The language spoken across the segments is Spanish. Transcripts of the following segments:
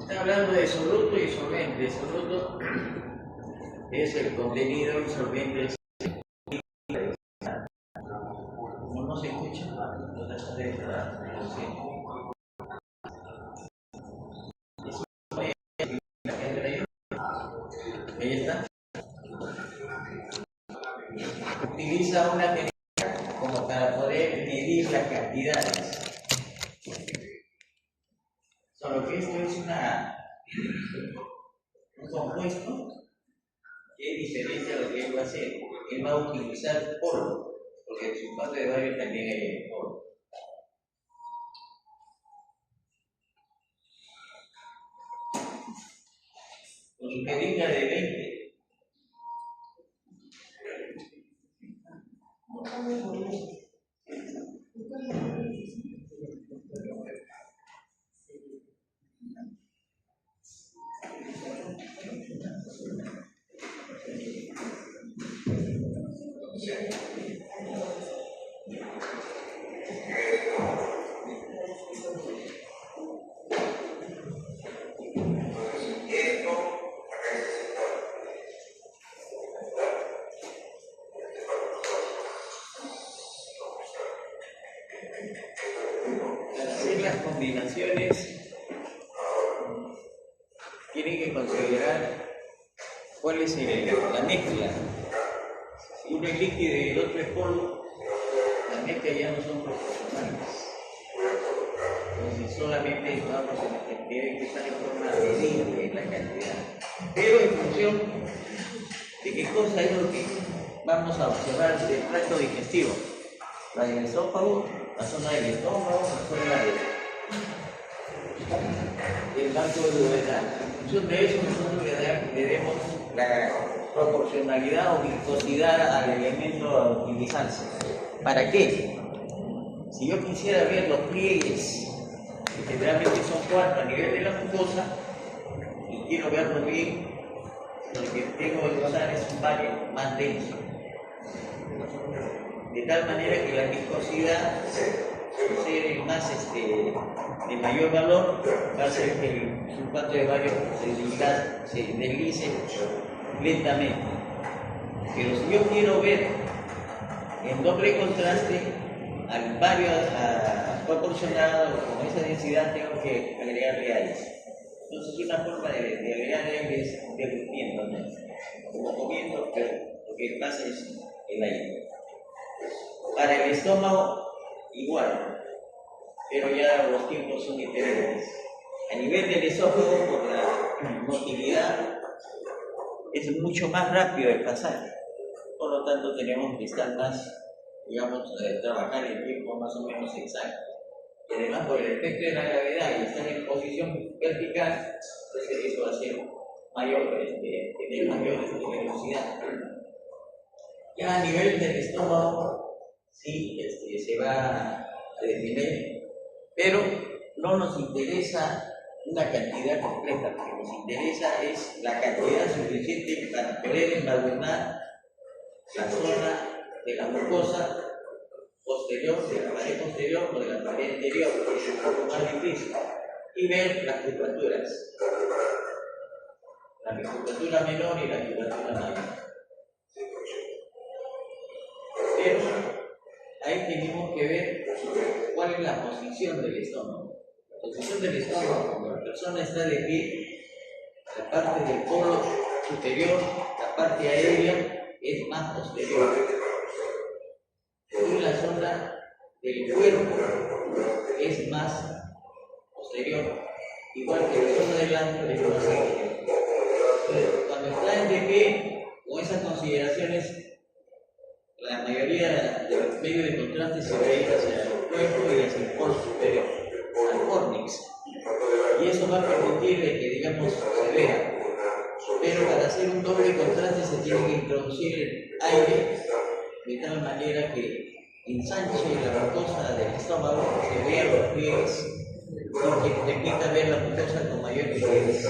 Está hablando de soluto y solvente. Soluto es el contenido y solvente es como no se escucha, ahí está. Utiliza una técnica como para poder medir las cantidades. Solo que esto es un compuesto que es diferente a lo que él va a hacer. Él va a utilizar polvo, porque en su parte de barrio también hay polvo. Con su jeringa de 20. Para hacer las combinaciones tienen que considerar cuál es la mezcla. Si uno es líquido y el otro es polvo, las mezclas ya no son proporcionales. Entonces solamente vamos a tener que estar en forma medible la cantidad. Pero en función de qué cosa es lo que vamos a observar del tracto digestivo. La del esófago, la zona del estómago, la zona del banco duodenal. En función de eso nosotros le demos la proporcionalidad o viscosidad al elemento a utilizarse. ¿Para qué? Si yo quisiera ver los pliegues, que generalmente son 4 a nivel de la mucosa, y quiero verlo bien, lo que tengo que usar es un barrio más denso. De tal manera que la viscosidad, por ser más de mayor valor, va a hacer que el sulfato de bario se deslice lentamente. Pero si yo quiero ver en doble contraste al bario proporcionado con esa densidad, tengo que agregarle aire. Entonces una forma de agregar aire es derritiendo, ¿no? Como comiendo, pero lo que pasa es el aire. Para el estómago, igual, pero ya los tiempos son diferentes. A nivel del esófago, por la motilidad, es mucho más rápido el pasar. Por lo tanto, tenemos que estar más, digamos, trabajar en tiempo más o menos exacto. Y además, por el efecto de la gravedad y estar en posición vertical, pues eso va a ser mayor, tener mayor velocidad. Ya a nivel del estómago, sí, se va a detener, pero no nos interesa una cantidad completa, lo que nos interesa es la cantidad suficiente para poder embadurnar la zona de la mucosa posterior, de la pared posterior o de la pared anterior, que es un poco más difícil, y ver las curvaturas, la curvatura menor y la curvatura mayor. Pero ahí tenemos que ver cuál es la posición del estómago. La posición del estómago, cuando la persona está de pie, la parte del polo superior, la parte aérea, es más posterior. Y la zona del cuerpo es más posterior, igual que la zona del ángulo es más anterior. Entonces, cuando están de pie, con esas consideraciones, la mayoría de los medios de contraste se va a ir hacia el cuerpo y hacia el polo superior, al córnix. Y eso va a permitir que, digamos, se vea. Pero para hacer un doble contraste se tiene que introducir el aire de tal manera que ensanche la mucosa del estómago, se vean los pliegues y que permita ver la mucosa con mayor nitidez.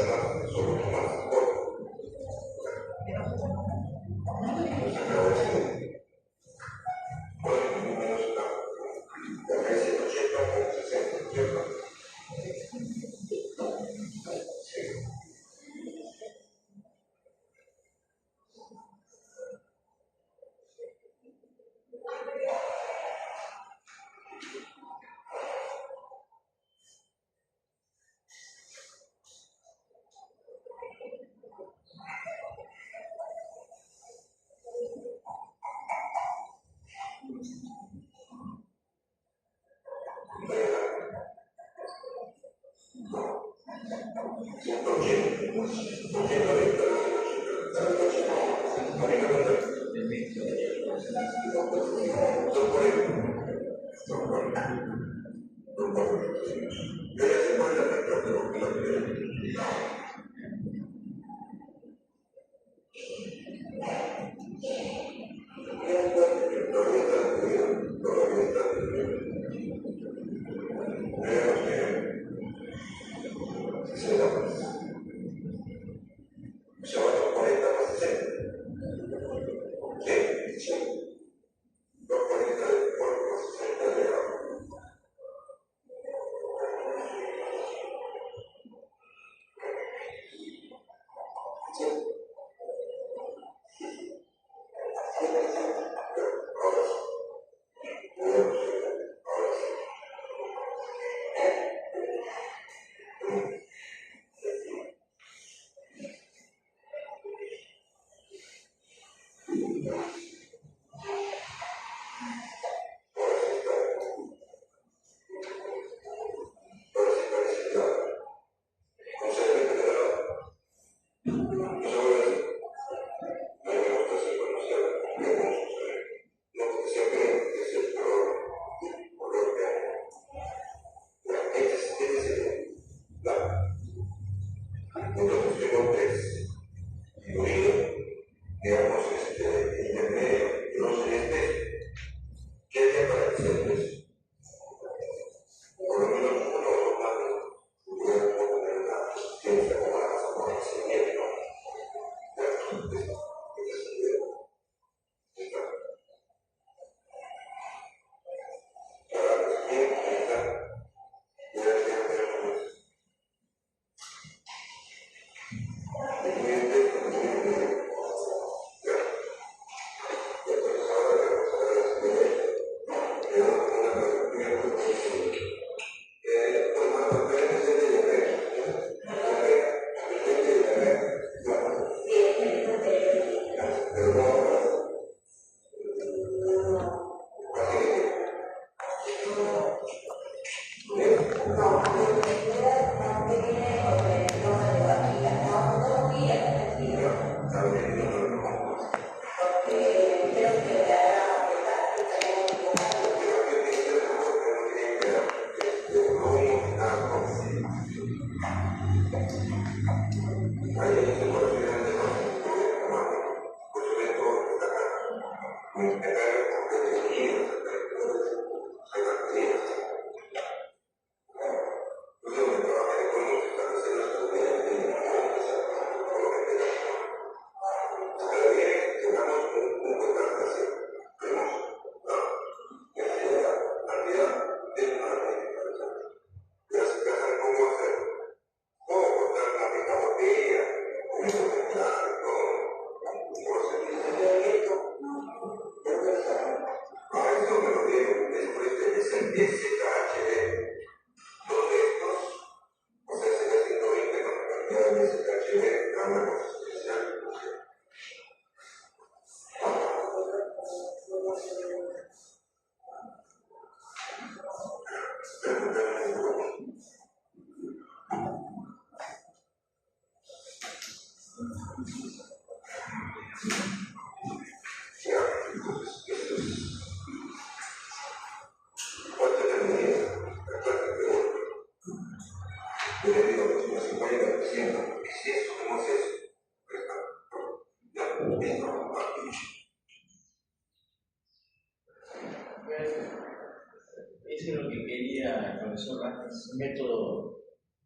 Eso es lo que quería el profesor Vázquez, un método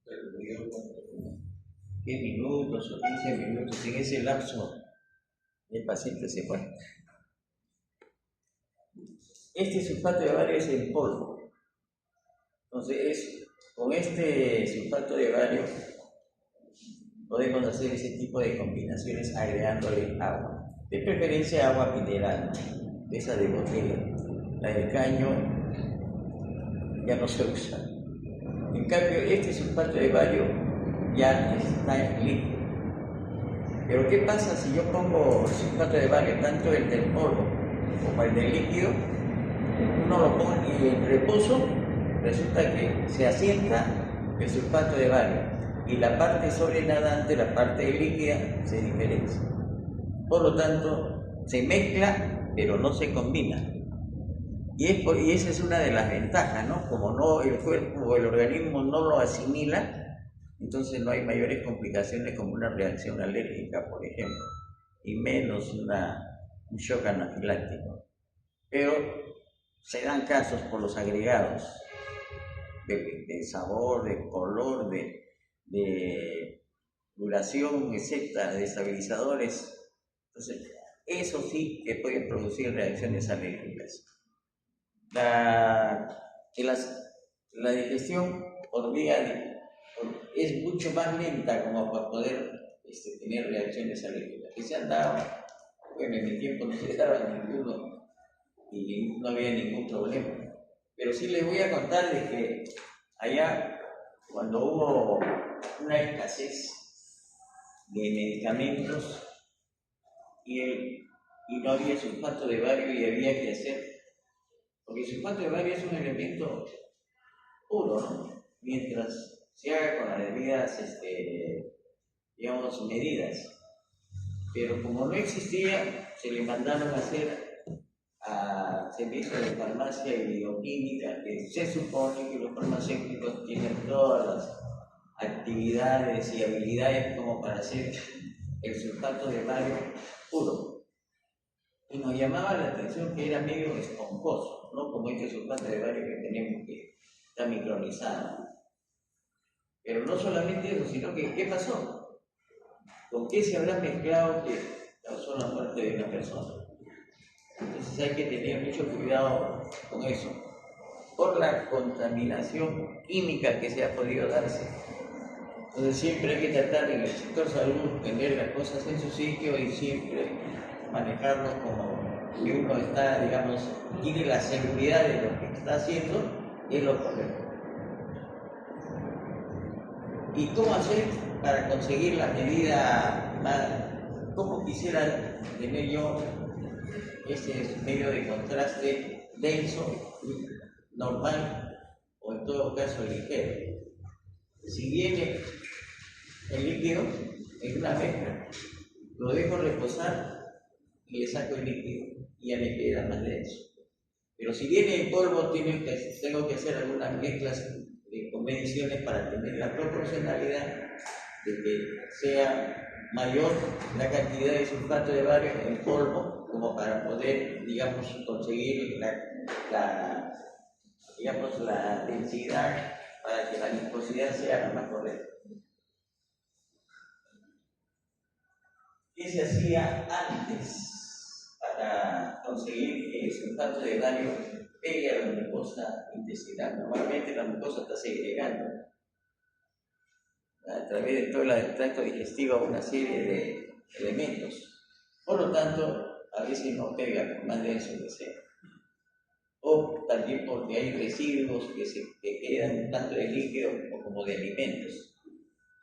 que 10 minutos o 15 minutos, en ese lapso el paciente se fue. Este sulfato de bario es en polvo, entonces con este sulfato de bario podemos hacer ese tipo de combinaciones agregándole agua, de preferencia agua mineral, esa de botella. La de caño ya no se usa. En cambio, este sulfato de bario ya está líquido. Pero ¿qué pasa si yo pongo sulfato de bario, tanto el del polvo como el del líquido? Uno lo pone en reposo, resulta que se asienta el sulfato de bario y la parte sobrenadante, la parte líquida, se diferencia. Por lo tanto, se mezcla, pero no se combina. Y esa es una de las ventajas, ¿no? Como no, el cuerpo o el organismo no lo asimila, entonces no hay mayores complicaciones como una reacción alérgica, por ejemplo, y menos un shock anafiláctico. Pero se dan casos por los agregados de sabor, de color, de duración, etcétera, de estabilizadores. Entonces, eso sí que puede producir reacciones alérgicas. La digestión por vía es mucho más lenta como para poder tener reacciones alérgicas. Que se han dado, bueno, en mi tiempo no se daba ninguno y no había ningún problema. Pero sí les voy a contar de que allá, cuando hubo una escasez de medicamentos y no había sulfato de bario y había que hacer, porque el sulfato de bario es un elemento puro, ¿no? Mientras se haga con las debidas, digamos, medidas. Pero como no existía, se le mandaron a hacer a servicio de farmacia y bioquímica, que se supone que los farmacéuticos tienen todas las actividades y habilidades como para hacer el sulfato de bario puro. Y nos llamaba la atención que era medio esponjoso, no como este sulfato de bario que tenemos que está micronizado. Pero no solamente eso, sino que ¿qué pasó? ¿Con qué se habrá mezclado que causó la muerte de una persona? Entonces hay que tener mucho cuidado con eso, por la contaminación química que se ha podido darse. Entonces siempre hay que tratar en el sector salud, tener las cosas en su sitio y siempre manejarlo como que uno está, digamos, tiene la seguridad de lo que está haciendo, es lo correcto. ¿Y cómo hacer para conseguir la medida? ¿Cómo quisiera tener yo este medio de contraste denso, normal o en todo caso ligero? Si viene el líquido en una mezcla, lo dejo reposar y le saco el líquido y ya me queda más denso. Pero si viene en polvo, tengo que hacer algunas mezclas con mediciones para tener la proporcionalidad de que sea mayor la cantidad de sulfato de bario en polvo como para poder, digamos, conseguir la densidad para que la viscosidad sea la más correcta. ¿Qué se hacía antes para conseguir que el sulfato de bario pegue a la mucosa intestinal? Normalmente la mucosa está segregando a través de todo el tracto digestivo una serie de elementos. Por lo tanto, a veces no pega por más denso que sea. O también porque hay residuos que quedan tanto de líquido como de alimentos.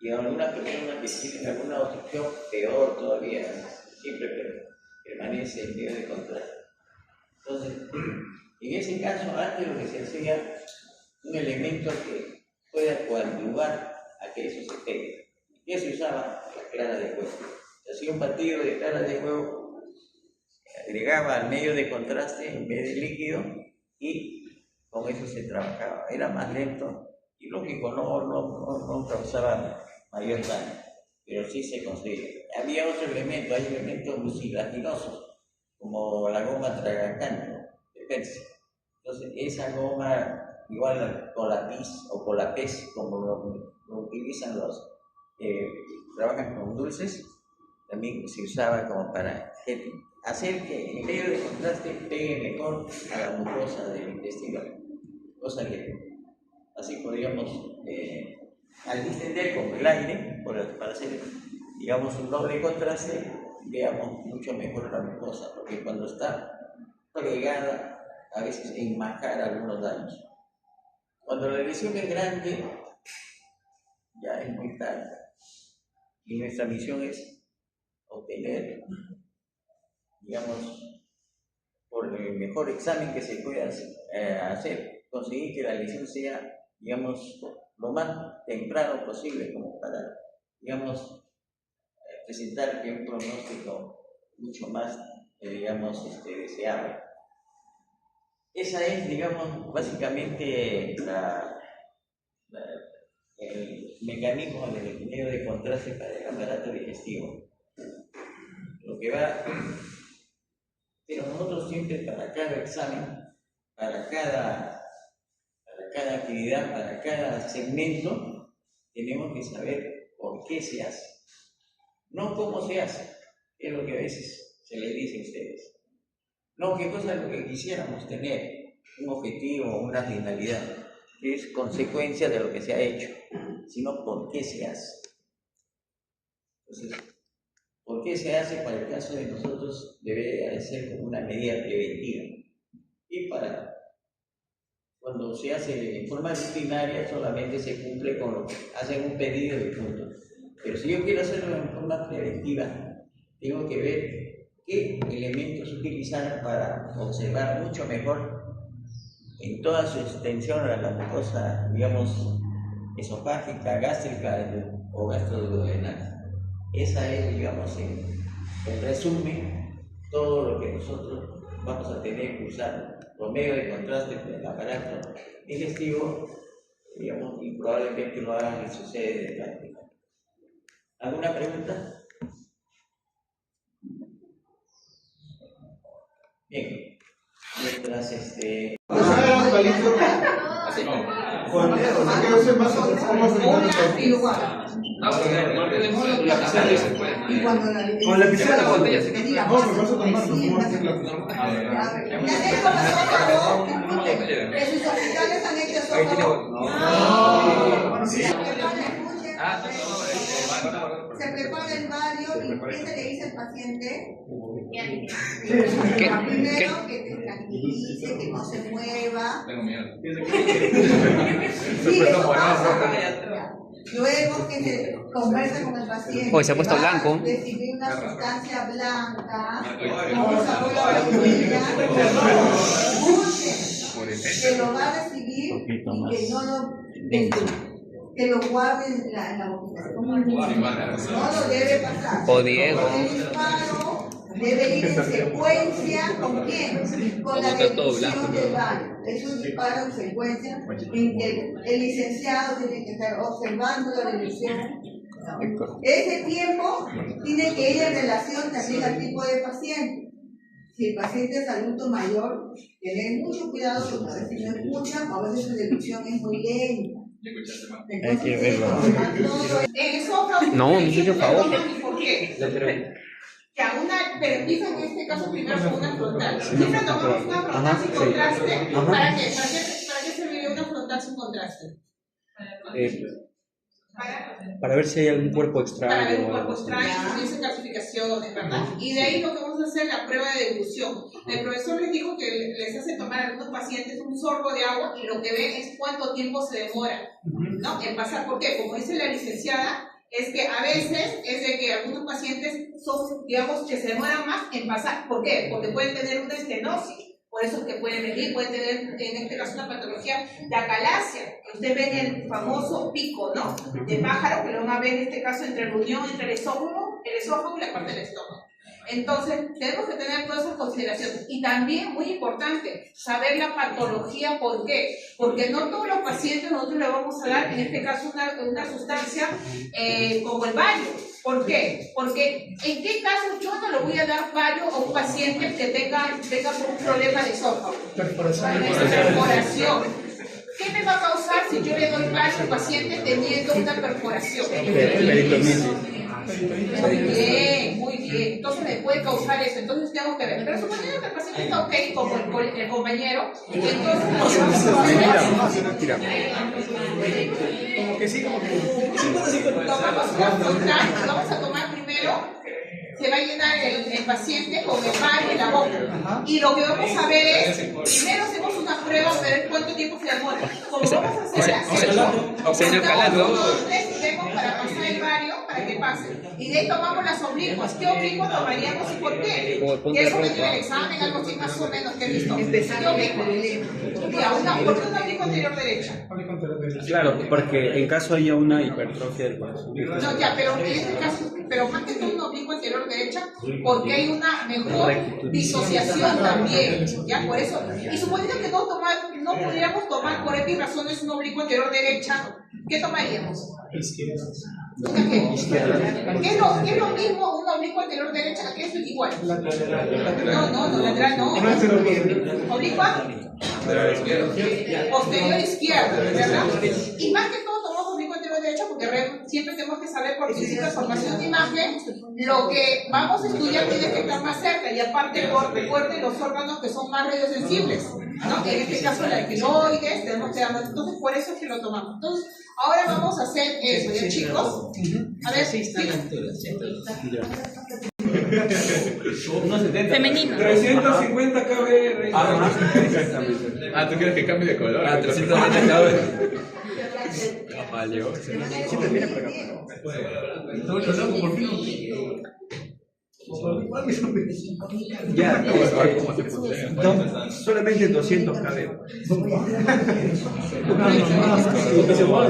Y algunas personas que tienen alguna obstrucción, peor todavía, siempre permanece en medio de contraste. Entonces, en ese caso, antes lo que se hacía, un elemento que pueda coadyuvar a que eso se pegue. ¿Qué se usaba? La clara de huevo. Se hacía un batido de clara de huevo, se agregaba al medio de contraste en vez de líquido y con eso se trabajaba. Era más lento y lógico, no causaba mayor daño, pero sí se conseguía. Había otro elemento, hay elementos mucilaginosos, como la goma tragacanto de Persia. Entonces, esa goma, igual con la pis o con la pez, como lo utilizan los que trabajan con dulces, también se usaba como para hacer que en medio de contraste pegue mejor a la mucosa del intestino, cosa que así podríamos al distender con el aire, para hacer, digamos, un doble contraste, veamos mucho mejor la mucosa, porque cuando está pegada, a veces enmascara algunos daños. Cuando la lesión es grande, ya es muy tarde. Y nuestra misión es obtener, digamos, por el mejor examen que se pueda hacer, conseguir que la lesión sea digamos, lo más temprano posible, como para, digamos, presentar un pronóstico mucho más, digamos, deseable. Esa es, digamos, básicamente el mecanismo del medio de contraste para el aparato digestivo. Lo que va, pero nosotros siempre para cada examen, para cada actividad, para cada segmento, tenemos que saber por qué se hace. No cómo se hace, es lo que a veces se les dice a ustedes. No qué cosa es lo que quisiéramos tener, un objetivo, una finalidad, que es consecuencia de lo que se ha hecho, sino por qué se hace. Entonces, ¿por qué se hace? Para el caso de nosotros debe ser como una medida preventiva. Y para cuando se hace en forma rutinaria solamente se cumple con lo que hacen un pedido de punto. Pero si yo quiero hacerlo en forma preventiva, tengo que ver qué elementos utilizar para observar mucho mejor en toda su extensión a la mucosa, digamos, esofágica, gástrica o gastroduodenal. Esa es, digamos, en resumen, todo lo que nosotros vamos a tener que usar por medio de contraste con el aparato digestivo, digamos, y probablemente lo hagan en su sede de práctica. ¿Alguna pregunta? Bien, mientras con la lapicera la botella se queda. No, me vas a tomar, ¿cómo hacer la En sus hospitales han hecho se prepara el bario y ¿qué se le dice al paciente? Primero que te tranquilice, que no se mueva. Tengo miedo. Sí, eso pasa. Luego que se conversa con el paciente. Hoy se ha puesto blanco. Recibir una sustancia blanca, como sabor a vainilla. Que lo va a recibir y que no lo que lo guarde en la boquita. No lo debe pasar. O Diego. El disparo debe ir en secuencia ¿con quién? Con la deducción del baño. Es un disparo en secuencia en que el licenciado tiene que estar observando la deducción. Ese tiempo tiene que ir en relación también al tipo de paciente. Si el paciente es adulto mayor, tener mucho cuidado porque a veces no escuchan, a veces su deducción es muy lenta. Hay que verlo. No, me hizo favor. ¿Por qué? Que a una, pero empieza en este caso primero con una frontal. Siempre tomamos una frontal sin contraste. ¿Para qué? ¿Para qué serviría una frontal sin contraste? Para ver si hay algún cuerpo extraño. Para ver un cuerpo extraño, si hubiese calcificaciones, ¿verdad? Y de ahí lo que vamos a hacer es la prueba de dilución. El profesor les dijo que les hace tomar a algunos pacientes un sorbo de agua y lo que ven es cuánto tiempo se demora, ¿no? En pasar. ¿Por qué? Como dice la licenciada, es que a veces es de que algunos pacientes son, digamos, que se demoran más en pasar. ¿Por qué? Porque pueden tener una estenosis. Por eso es que pueden venir, pueden tener en este caso una patología de acalasia. Ustedes ven el famoso pico, ¿no? De pájaro, que lo van a ver en este caso entre la unión entre el esófago y la parte del estómago. Entonces, tenemos que tener todas esas consideraciones. Y también, muy importante, saber la patología. ¿Por qué? Porque no todos los pacientes nosotros le vamos a dar, en este caso, una sustancia como el bario. ¿Por qué? Porque en qué caso yo no le voy a dar bario a un paciente que tenga un problema de esófago. Perforación. ¿Qué me va a causar si yo le doy bario al paciente teniendo una perforación? Muy bien. Entonces me puede causar eso. Entonces tengo que ver. Pero suponiendo que el paciente está ok como el compañero, entonces como que sí, como que vamos a tomar primero, se va a llenar el paciente con el bario en la boca. Y lo que vamos a ver es, primero hacemos una prueba para ver cuánto tiempo se demora. Como vamos a hacer la señor Calado. vemos para pasar el bario, para para que pase. Y de ahí tomamos las oblicuas. ¿Qué oblicuas tomaríamos y por qué? Como ponte Que eso me dio ropa. el examen, algo así más o menos que he visto. ¿Qué oblicua? Ya, ¿por qué una oblicua anterior derecha? Claro, porque en caso haya una hipertrofia del corazón. No, ya, pero en este caso, pero más que todo una oblicua anterior derecha, porque hay una mejor disociación también, ya, por eso. Y suponiendo que no pudiéramos tomar por X razones una oblicua anterior derecha, ¿qué tomaríamos? ¿Una qué? ¿Qué es lo mismo una oblicua anterior derecha? ¿Qué es igual? No, lateral no. ¿Oblicua? Posterior izquierda, ¿verdad? Y más que todo tomamos oblicua anterior derecha porque siempre tenemos que saber por principio de formación de imagen lo que vamos a estudiar tiene que estar más cerca y aparte por recuerden los órganos que son más radiosensibles, ¿no? En este caso la tiroides, tenemos que darnos, entonces por eso es que lo tomamos. Entonces, ahora vamos a hacer eso, ¿ya chicos? A ver, Sí está a la altura, Femenino. 350 kb. Ah, ¿tú quieres que cambie de color? Ah, 350 KB. Valió. Siempre viene para acá. Ya, solamente 200 kb.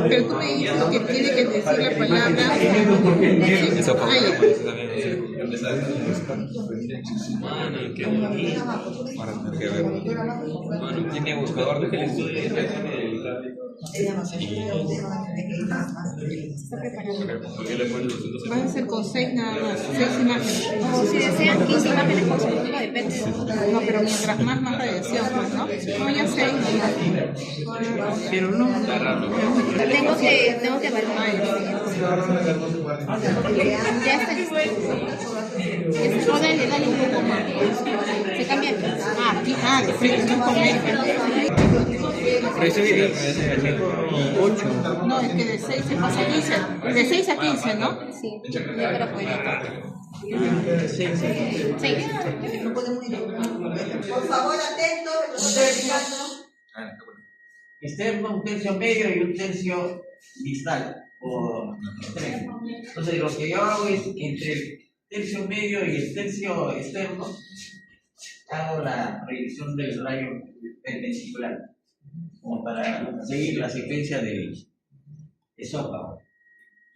pero tú me dices lo que tiene que decir la palabra. Eso para Ay, Mano, qué bonito. Para tener que ver. Mano, tiene buscador de que le estudie. ¿Por qué le pones 200? vas a hacer con 6 nada más, 6 imágenes. O si desean 15 imágenes consecutivas, depende. No, pero mientras más radiación, pues, ¿no? No, ya 6 nomás. Pero no. Tengo que ver. Ya está listo. No, dale un poco más. Se cambia. De frente, no con No, es que de 6 se pasa a 15. De 6 a 15, ¿no? Sí, yo creo que sí. Por favor, atentos. externo, un tercio medio y un tercio distal o extremo. Entonces lo que yo hago es que entre el tercio medio y el tercio externo hago la proyección del rayo perpendicular como para seguir la secuencia del esófago.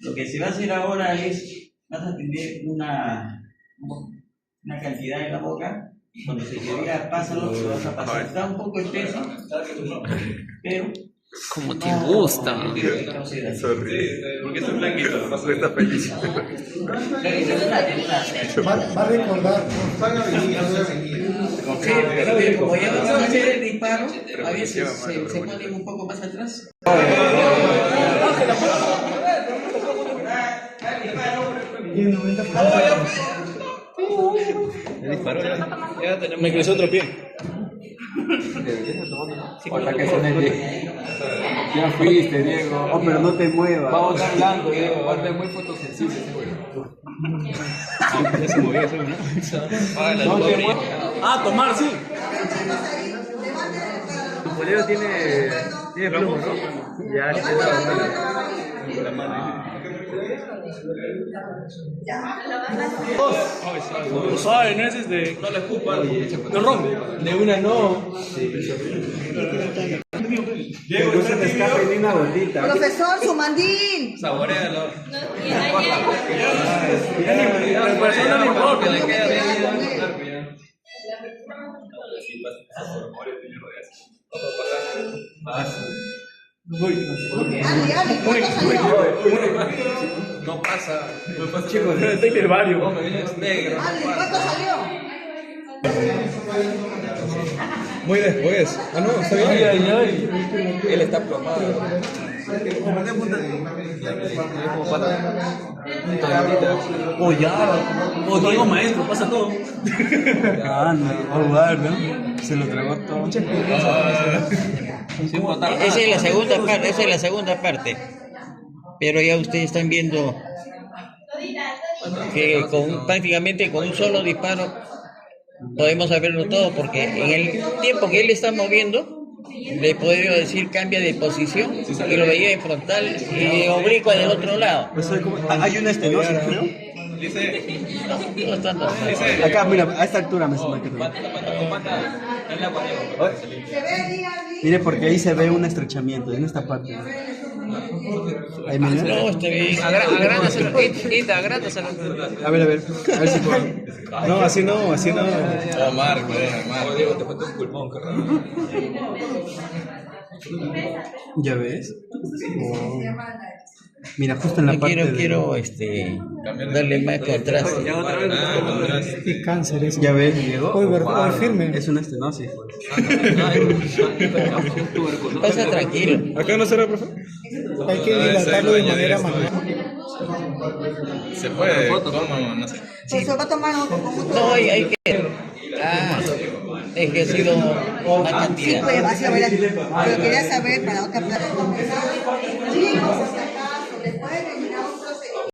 Lo que se va a hacer ahora es, vas a tener una cantidad en la boca y cuando se te diga pásalo, lo vas a pasar. Está un poco espeso, pero Como te gusta. Es horrible. ¿Por qué es blanquito? No está feliz. Va a recordar. Sí, como ya vamos a hacer el disparo, a veces se ponen un poco más atrás. Me creció otro pie. Hasta que suene bien. Ya fuiste, Diego. Oh, pero no te muevas. Va a botar blanco, Diego. Va a estar muy fotosensible ese güey. Ya se movía eso, ¿no? Ah, tomar, sí. Tu polero tiene plomo, ¿no? Ya, se la mano. No sabe, no es de. No le escupa. No rompe. De una no. Diego, no se te escape ni una gotita. Profesor, su mandil. Saborealo. La persona no importa, le queda bien. No pasa. Chicos, detecte el barrio. No, me vienes negro. ¿Cuánto salió? Muy después. Ah, no, está bien. Él está plomado. Oh, ya. Oh, Diego maestro, pasa todo. Ya, anda, a jugar, ¿no? Se lo tragó todo. Esa es la segunda parte, esa es la segunda parte. Pero ya ustedes están viendo que prácticamente con un solo disparo podemos saberlo todo, porque en el tiempo que él está moviendo, le podría decir cambia de posición y lo veía en frontal y oblicua del otro lado. Hay una estenosis, creo. No estando. Acá, mira, a esta altura me suena que mire, porque ahí se ve un estrechamiento, en esta parte. Ahí, mira. No, está bien. Agrándaselo, agrándaselo. A ver si puedo. No, así no, así no. Marco, Diego, te falta un pulmón, carnal. ¿Ya ves? Oh. Mira, justo en la No parte quiero darle más contraste. Qué cáncer es. ¿Ya ves, Diego? Hoy, hoy firme. Es una estenosis. Pasa tranquilo. ¿Acá no será, profe? Hay que dilatarlo de manera manual. Se puede, ¿cómo? No sé. Se va a tomar otro. No, hay que. Es que ha sido una Sí, cantidad. pues, así a ver, pero quería saber para otra plata. Sí,